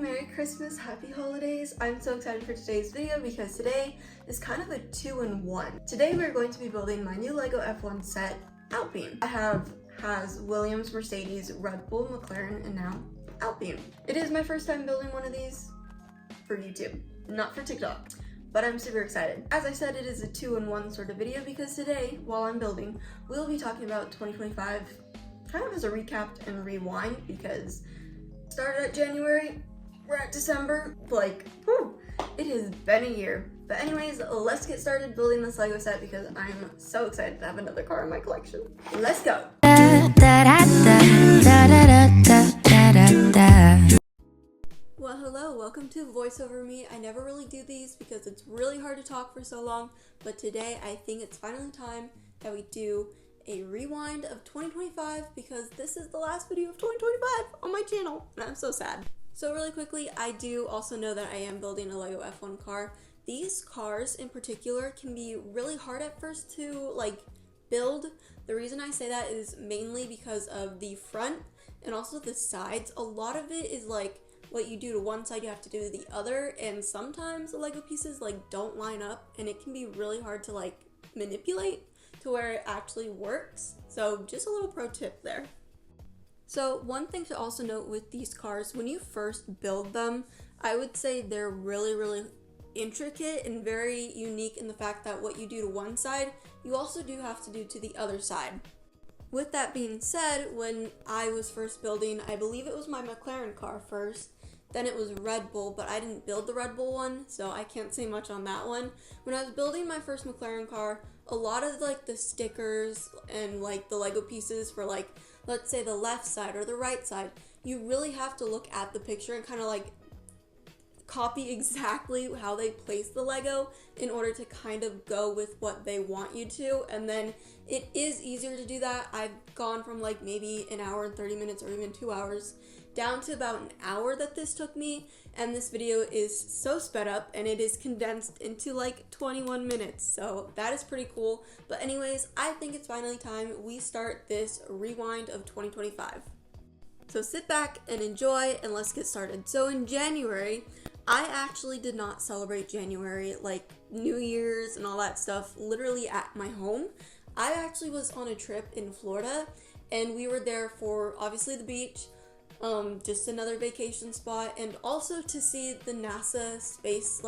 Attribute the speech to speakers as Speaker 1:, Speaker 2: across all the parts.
Speaker 1: Merry Christmas, Happy Holidays. I'm so excited for today's video because today is kind of a 2-in-1. Today we're going to be building my new LEGO F1 set, Alpine. I has Williams, Mercedes, Red Bull, McLaren, and now Alpine. It is my first time building one of these for YouTube, not for TikTok, but I'm super excited. As I said, it is a 2-in-1 sort of video because today, while I'm building, we'll be talking about 2025 kind of as a recap and rewind because started at January, we're at December, like, whew, it has been a year. But anyways, let's get started building this LEGO set because I'm so excited to have another car in my collection. Let's go! Well, hello, welcome to Voice Over Me. I never really do these because it's really hard to talk for so long, but today I think it's finally time that we do a rewind of 2025 because this is the last video of 2025 on my channel and I'm so sad. So really quickly, I do also know that I am building a LEGO F1 car. These cars in particular can be really hard at first to build. The reason I say that is mainly because of the front and also the sides. A lot of it is what you do to one side you have to do to the other, and sometimes the LEGO pieces don't line up and it can be really hard to manipulate to where it actually works. So just a little pro tip there. So one thing to also note with these cars, when you first build them, I would say they're really intricate and very unique in the fact that what you do to one side, you also do have to do to the other side. With that being said, when I was first building, I believe it was my McLaren car first, then it was Red Bull, but I didn't build the Red Bull one, so I can't say much on that one. When I was building my first McLaren car, a lot of the stickers and the Lego pieces for let's say the left side or the right side, you really have to look at the picture and kind of copy exactly how they place the Lego in order to kind of go with what they want you to, and then it is easier to do that. I've gone from maybe an hour and 30 minutes or even 2 hours down to about an hour that this took me, and this video is so sped up and it is condensed into 21 minutes, so that is pretty cool. But anyways, I think it's finally time we start this rewind of 2025. So sit back and enjoy and let's get started. So in January, I actually did not celebrate January New Year's and all that stuff literally at my home. I actually was on a trip in Florida and we were there for obviously the beach, just another vacation spot, and also to see the NASA space,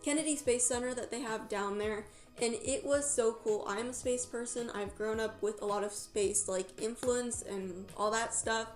Speaker 1: Kennedy Space Center that they have down there, and it was so cool. I'm a space person. I've grown up with a lot of space influence and all that stuff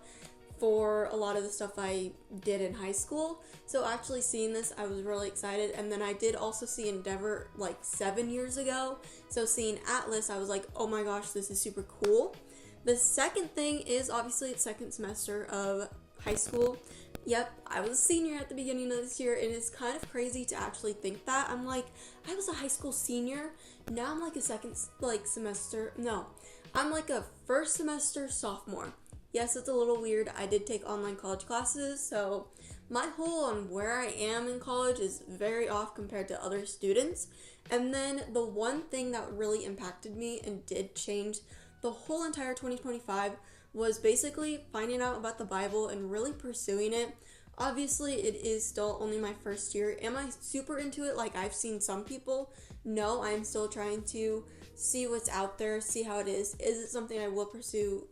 Speaker 1: for a lot of the stuff I did in high school. So actually seeing this, I was really excited. And then I did also see Endeavour 7 years ago. So seeing Atlas, I was like, oh my gosh, this is super cool. The second thing is obviously it's second semester of high school. Yep, I was a senior at the beginning of this year, and it's kind of crazy to actually think that. I'm I was a high school senior, now I'm a second semester, no, I'm a first semester sophomore. Yes, it's a little weird. I did take online college classes, so my whole on where I am in college is very off compared to other students. And then the one thing that really impacted me and did change the whole entire 2025 was basically finding out about the Bible and really pursuing it. Obviously, it is still only my first year. Am I super into it like I've seen some people? No, I'm still trying to see what's out there, see how it is. Is it something I will pursue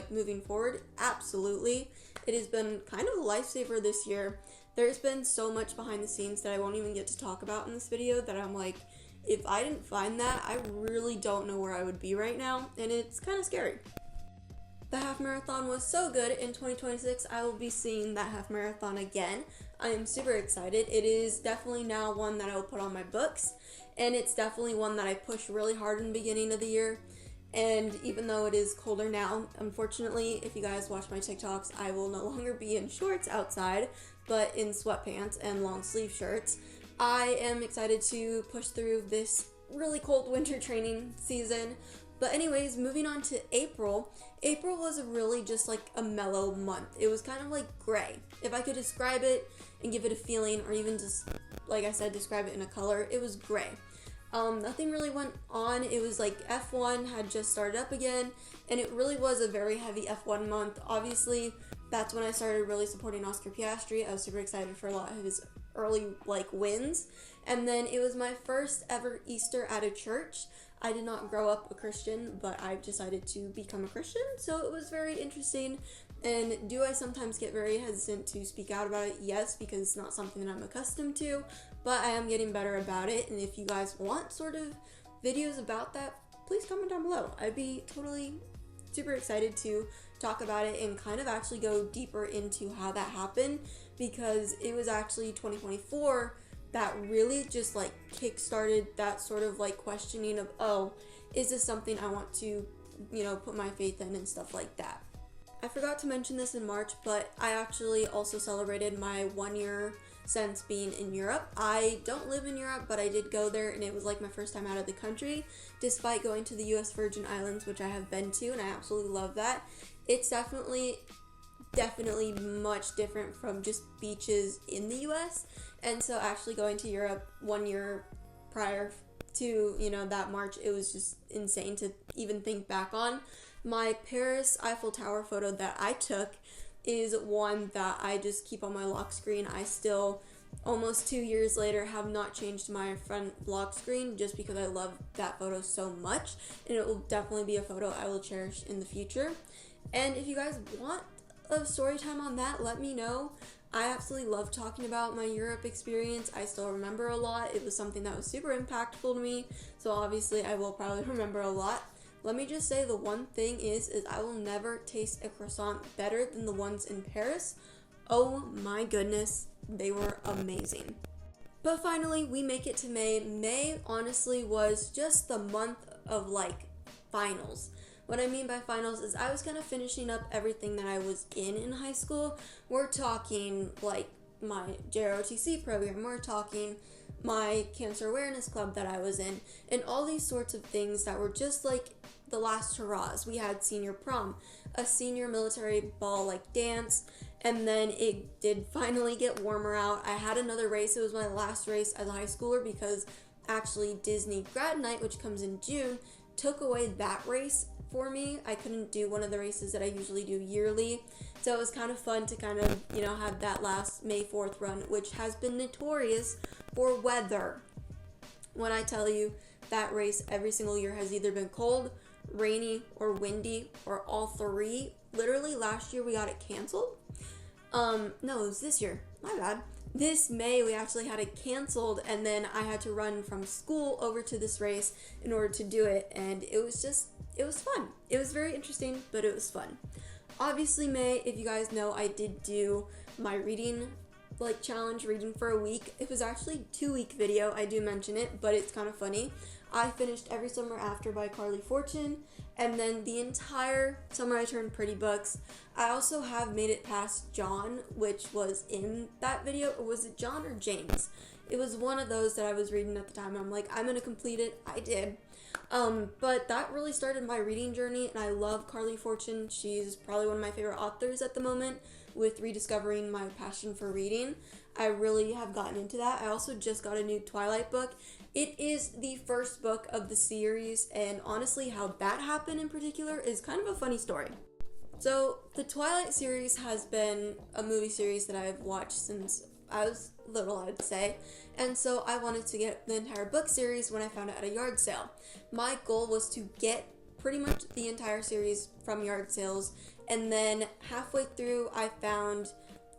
Speaker 1: moving forward? Absolutely. It has been kind of a lifesaver this year. There's been so much behind the scenes that I won't even get to talk about in this video that I'm if I didn't find that, I really don't know where I would be right now, and it's kind of scary. The half marathon was so good. In 2026, I will be seeing that half marathon again. I am super excited. It is definitely now one that I will put on my books, and it's definitely one that I push really hard in the beginning of the year. And even though it is colder now, unfortunately, if you guys watch my TikToks, I will no longer be in shorts outside, but in sweatpants and long sleeve shirts. I am excited to push through this really cold winter training season. But anyways, moving on to April. April was really just a mellow month. It was kind of gray. If I could describe it and give it a feeling, or even just, like I said, describe it in a color, it was gray. Nothing really went on. It was F1 had just started up again, and it really was a very heavy F1 month. Obviously, that's when I started really supporting Oscar Piastri. I was super excited for a lot of his early wins. And then it was my first ever Easter at a church. I did not grow up a Christian, but I've decided to become a Christian, so it was very interesting. And do I sometimes get very hesitant to speak out about it? Yes, because it's not something that I'm accustomed to, but I am getting better about it. And if you guys want sort of videos about that, please comment down below. I'd be totally super excited to talk about it and kind of actually go deeper into how that happened, because it was actually 2024 that really just kick-started that sort of questioning of, oh, is this something I want to, put my faith in and stuff like that. I forgot to mention this in March, but I actually also celebrated my 1 year since being in Europe. I don't live in Europe, but I did go there, and it was my first time out of the country, despite going to the US Virgin Islands, which I have been to, and I absolutely love that. It's definitely much different from just beaches in the US, and so actually going to Europe 1 year prior to, that March, it was just insane to even think back on. My Paris Eiffel Tower photo that I took is one that I just keep on my lock screen. I still, almost 2 years later, have not changed my front lock screen just because I love that photo so much, and it will definitely be a photo I will cherish in the future. And if you guys want a story time on that, let me know. I absolutely love talking about my Europe experience. I still remember a lot. It was something that was super impactful to me, so obviously I will probably remember a lot. Let me just say the one thing is I will never taste a croissant better than the ones in Paris. Oh my goodness, they were amazing. But finally, we make it to May. May honestly was just the month of finals. What I mean by finals is I was kind of finishing up everything that I was in high school. We're talking my JROTC program, we're talking my cancer awareness club that I was in, and all these sorts of things that were just the last hurrahs. We had senior prom, a senior military ball dance, and then it did finally get warmer out. I had another race. It was my last race as a high schooler because actually Disney Grad Night, which comes in June, took away that race for me. I couldn't do one of the races that I usually do yearly, so it was kind of fun to kind of, have that last May 4th run, which has been notorious for weather. When I tell you that race every single year has either been cold, rainy, or windy, or all three. Literally last year we got it canceled. No, it was this year. My bad. This May we actually had it canceled, and then I had to run from school over to this race in order to do it, and it was fun. It was very interesting, but it was fun. Obviously May, if you guys know, I did do my reading challenge, reading for a week. It was actually a 2-week video. I do mention it, but it's kind of funny. I finished Every Summer After by Carly Fortune, and then the entire summer I turned Pretty Books. I also have made it past John, which was in that video. Or was it John or James? It was one of those that I was reading at the time. I'm I'm gonna complete it. I did. But that really started my reading journey, and I love Carly Fortune. She's probably one of my favorite authors at the moment. With rediscovering my passion for reading, I really have gotten into that. I also just got a new Twilight book. It is the first book of the series, and honestly how that happened in particular is kind of a funny story. So the Twilight series has been a movie series that I've watched since I was little, I'd say, and so I wanted to get the entire book series when I found it at a yard sale. My goal was to get pretty much the entire series from yard sales, and then halfway through I found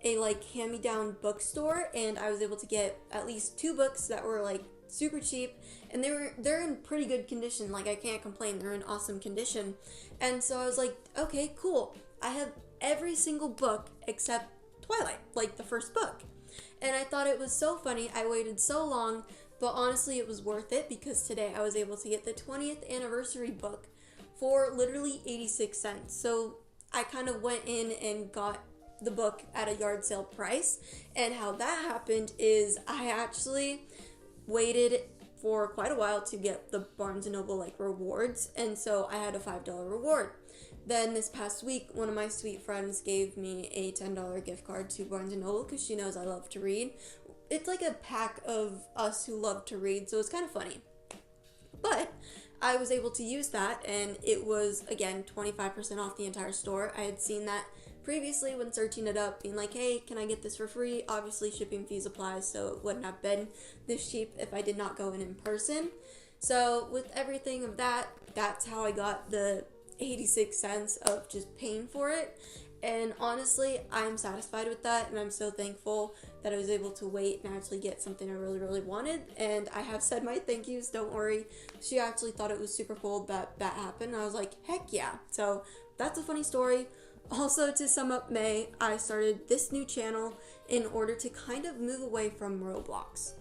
Speaker 1: a hand-me-down bookstore, and I was able to get at least 2 books that were super cheap, and they're in pretty good condition. I can't complain, they're in awesome condition. And so I was okay, cool, I have every single book except Twilight, the first book. And I thought it was so funny. I waited so long, but honestly it was worth it, because today I was able to get the 20th anniversary book for literally 86 cents. So I kind of went in and got the book at a yard sale price. And how that happened is I actually waited for quite a while to get the Barnes & Noble rewards, and so I had a $5 reward. Then this past week, one of my sweet friends gave me a $10 gift card to Barnes & Noble because she knows I love to read. It's a pack of us who love to read, so it's kind of funny. But I was able to use that, and it was, again, 25% off the entire store. I had seen that previously when searching it up, being like, hey, can I get this for free? Obviously shipping fees apply, so it wouldn't have been this cheap if I did not go in person. So with everything of that, that's how I got the 86 cents of just paying for it. And honestly, I'm satisfied with that, and I'm so thankful that I was able to wait and actually get something I really, really wanted. And I have said my thank yous, don't worry. She actually thought it was super cool that that happened. I was like, heck yeah. So that's a funny story. Also, to sum up May, I started this new channel in order to kind of move away from Roblox.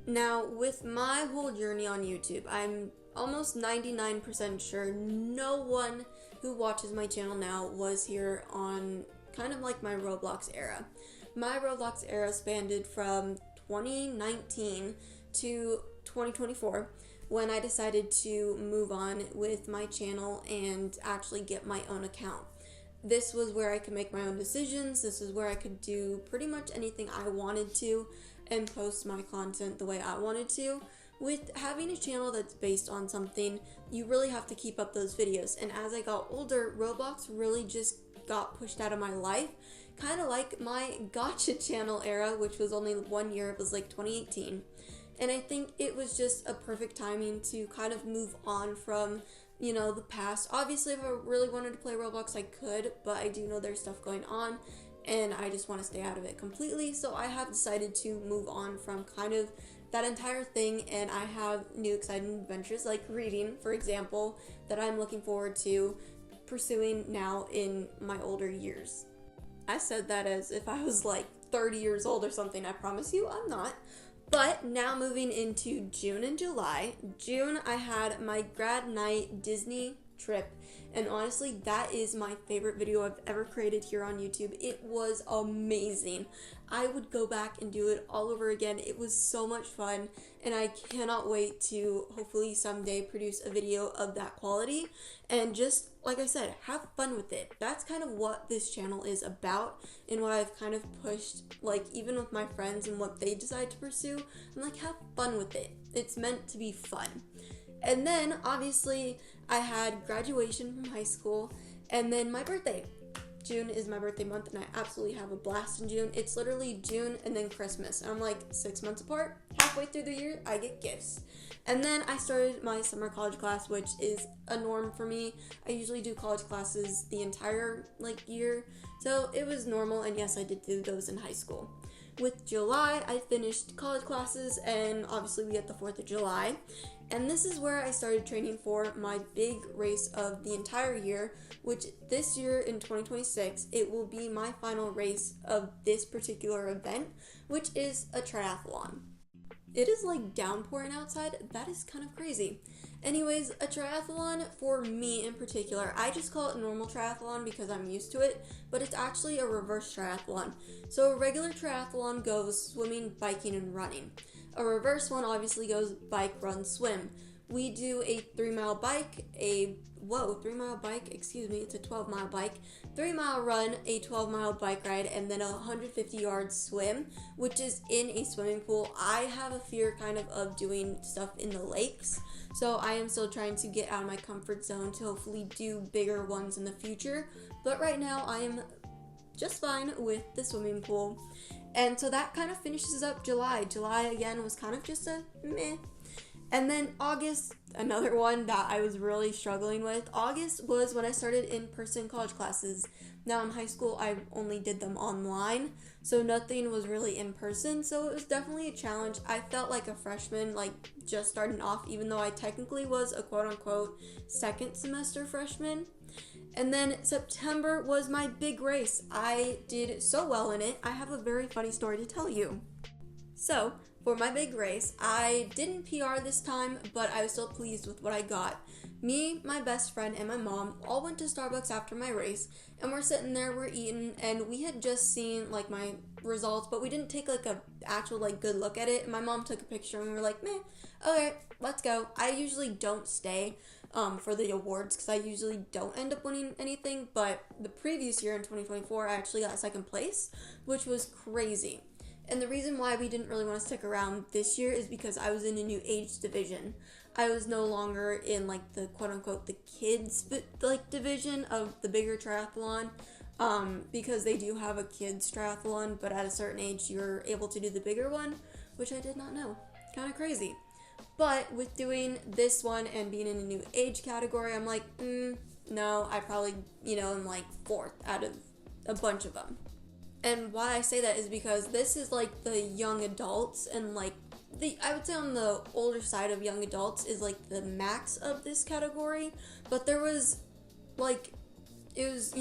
Speaker 1: Now, with my whole journey on YouTube, I'm almost 99% sure no one who watches my channel now was here on kind of like my Roblox era. My Roblox era spanned from 2019 to 2024 when I decided to move on with my channel and actually get my own account. This was where I could make my own decisions. This is where I could do pretty much anything I wanted to and post my content the way I wanted to. With having a channel that's based on something, you really have to keep up those videos. And as I got older, Roblox really just got pushed out of my life. Kind of like my Gacha channel era, which was only 1 year, it was like 2018. And I think it was just a perfect timing to kind of move on from, the past. Obviously, if I really wanted to play Roblox, I could, but I do know there's stuff going on, and I just want to stay out of it completely. So I have decided to move on from kind of that entire thing, and I have new exciting adventures like reading, for example, that I'm looking forward to pursuing now in my older years. I said that as if I was like 30 years old or something. I promise you I'm not. But now moving into June and July. June, I had my grad night Disney trip, and honestly, that is my favorite video I've ever created here on YouTube. It was amazing. I would go back and do it all over again. It was so much fun, and I cannot wait to hopefully someday produce a video of that quality and just, like I said, have fun with it. That's kind of what this channel is about and what I've kind of pushed, like even with my friends and what they decide to pursue. I'm like, have fun with it. It's meant to be fun. And then, obviously, I had graduation from high school, and then my birthday. June is my birthday month, and I absolutely have a blast in June. It's literally June and then Christmas, and I'm like 6 months apart. Halfway through the year, I get gifts. And then I started my summer college class, which is a norm for me. I usually do college classes the entire year, so it was normal, and yes, I did do those in high school. With July, I finished college classes, and obviously we get the 4th of July. And this is where I started training for my big race of the entire year, which this year in 2026, it will be my final race of this particular event, which is a triathlon. It is like downpouring outside. That is kind of crazy. Anyways, a triathlon for me in particular, I just call it normal triathlon because I'm used to it, but it's actually a reverse triathlon. So a regular triathlon goes swimming, biking, and running. A reverse one obviously goes bike, run, swim. We do a 3-mile bike, it's a 12-mile bike, 3-mile run, a 12-mile bike ride, and then a 150-yard swim, which is in a swimming pool. I have a fear kind of doing stuff in the lakes, so I am still trying to get out of my comfort zone to hopefully do bigger ones in the future, but right now I am just fine with the swimming pool. And so that kind of finishes up July. July, again, was kind of just a meh. And then August, another one that I was really struggling with. August was when I started in-person college classes. Now in high school, I only did them online, so nothing was really in person. So it was definitely a challenge. I felt like a freshman, just starting off, even though I technically was a quote-unquote second semester freshman. And then September was my big race. I did so well in it. I have a very funny story to tell you. So, for my big race, I didn't PR this time, but I was still pleased with what I got. Me, my best friend, and my mom all went to Starbucks after my race, and we're sitting there, we're eating, and we had just seen, my results, but we didn't take, a actual, good look at it. And my mom took a picture, and we were like, meh, okay, let's go. I usually don't stay for the awards because I usually don't end up winning anything, but the previous year in 2024 I actually got second place, which was crazy. And the reason why we didn't really want to stick around this year is because I was in a new age division. I was no longer in the quote-unquote the kids division of the bigger triathlon. because they do have a kids triathlon, but at a certain age you're able to do the bigger one, which I did not know. Kind of crazy. But with doing this one and being in a new age category, I'm like, no, I probably, am like fourth out of a bunch of them. And why I say that is because this is like the young adults, and like I would say on the older side of young adults is like the max of this category. But there was like, it was,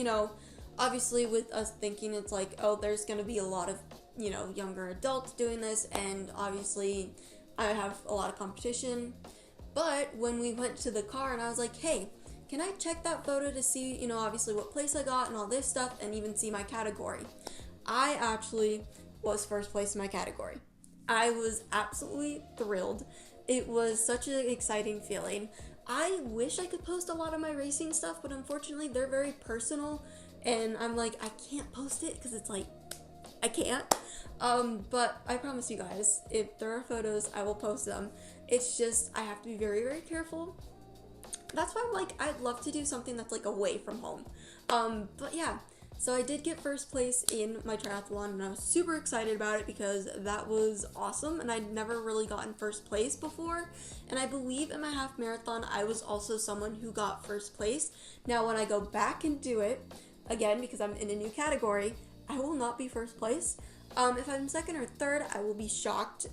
Speaker 1: obviously with us thinking it's like, oh, there's going to be a lot of, younger adults doing this, and obviously I have a lot of competition. But when we went to the car and I was like, hey, can I check that photo to see, obviously what place I got and all this stuff, and even see my category? I actually was first place in my category. I was absolutely thrilled. It was such an exciting feeling. I wish I could post a lot of my racing stuff, but unfortunately they're very personal, and I'm like, I can't post it because it's like, I can't. But I promise you guys, if there are photos, I will post them. It's just, I have to be very, very careful. That's why I'm like, I'd love to do something that's like away from home. But yeah. So I did get first place in my triathlon, and I was super excited about it because that was awesome, and I'd never really gotten first place before. And I believe in my half marathon, I was also someone who got first place. Now, when I go back and do it, again, because I'm in a new category, I will not be first place. If I'm second or third, I will be shocked.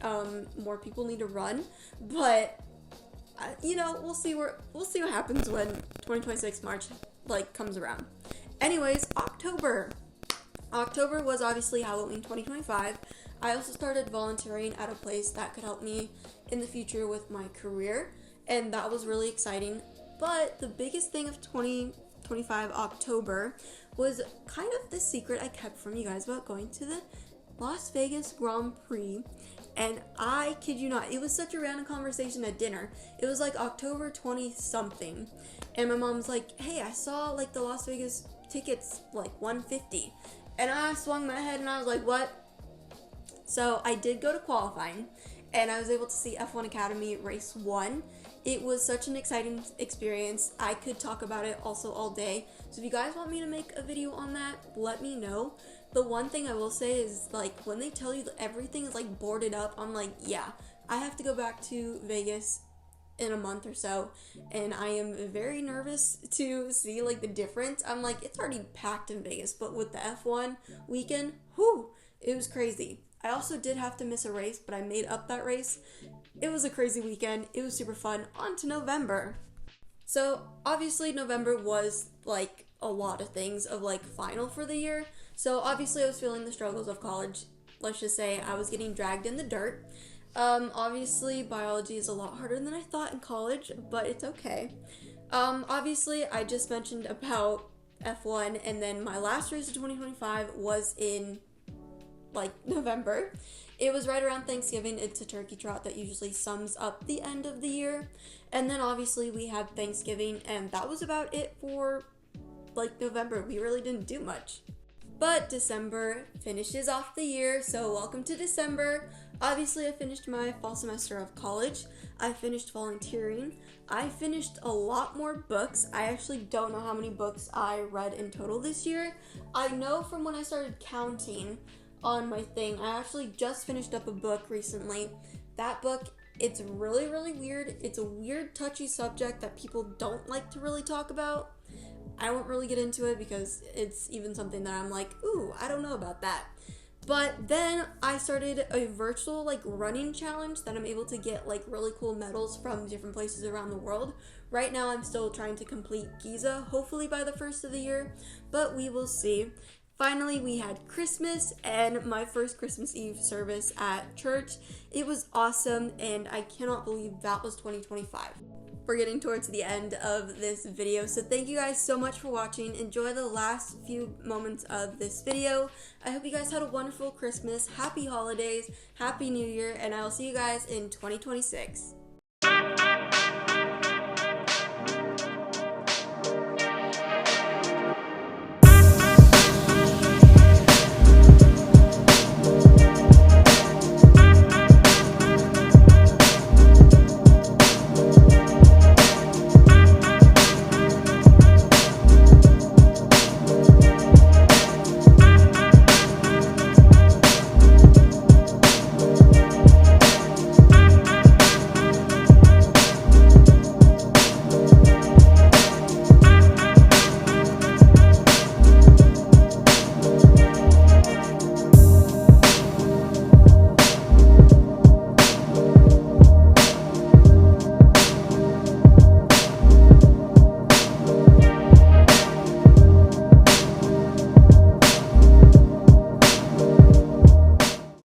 Speaker 1: More people need to run, but we'll see what happens when 2026 March comes around. Anyways, October was obviously Halloween 2025. I also started volunteering at a place that could help me in the future with my career, and that was really exciting. But the biggest thing of 2025 October was kind of the secret I kept from you guys about going to the Las Vegas Grand Prix. And I kid you not, it was such a random conversation at dinner. It was like October 20 something, and my mom's like, hey, I saw like the Las Vegas tickets like $150, and I swung my head and I was like, what? So I did go to qualifying, and I was able to see F1 Academy race 1. It was such an exciting experience. I could talk about it also all day, so if you guys want me to make a video on that, let me know. The one thing I will say is, like, when they tell you that everything is like boarded up, I'm like, yeah, I have to go back to Vegas in a month or so, and I am very nervous to see like the difference. I'm like, it's already packed in Vegas, but with the F1 weekend, it was crazy. I also did have to miss a race, but I made up that race. It was a crazy weekend. It was super fun. On to November. So obviously November was like a lot of things of like final for the year. So obviously I was feeling the struggles of college. Let's just say I was getting dragged in the dirt. Obviously biology is a lot harder than I thought in college, but it's okay. Obviously I just mentioned about F1, and then my last race of 2025 was in like November. It was right around Thanksgiving. It's a turkey trot that usually sums up the end of the year. And then obviously we had Thanksgiving, and that was about it for like November. We really didn't do much. But December finishes off the year, so welcome to December. Obviously, I finished my fall semester of college. I finished volunteering. I finished a lot more books. I actually don't know how many books I read in total this year. I know from when I started counting on my thing, I actually just finished up a book recently. That book, it's really, really weird. It's a weird, touchy subject that people don't like to really talk about. I won't really get into it because it's even something that I'm like, ooh, I don't know about that. But then I started a virtual like running challenge that I'm able to get like really cool medals from different places around the world. Right now I'm still trying to complete Giza, hopefully by the first of the year, but we will see. Finally, we had Christmas and my first Christmas Eve service at church. It was awesome, and I cannot believe that was 2025. We're getting towards the end of this video, so thank you guys so much for watching. Enjoy the last few moments of this video. I hope you guys had a wonderful Christmas, happy holidays, happy new year, and I will see you guys in 2026.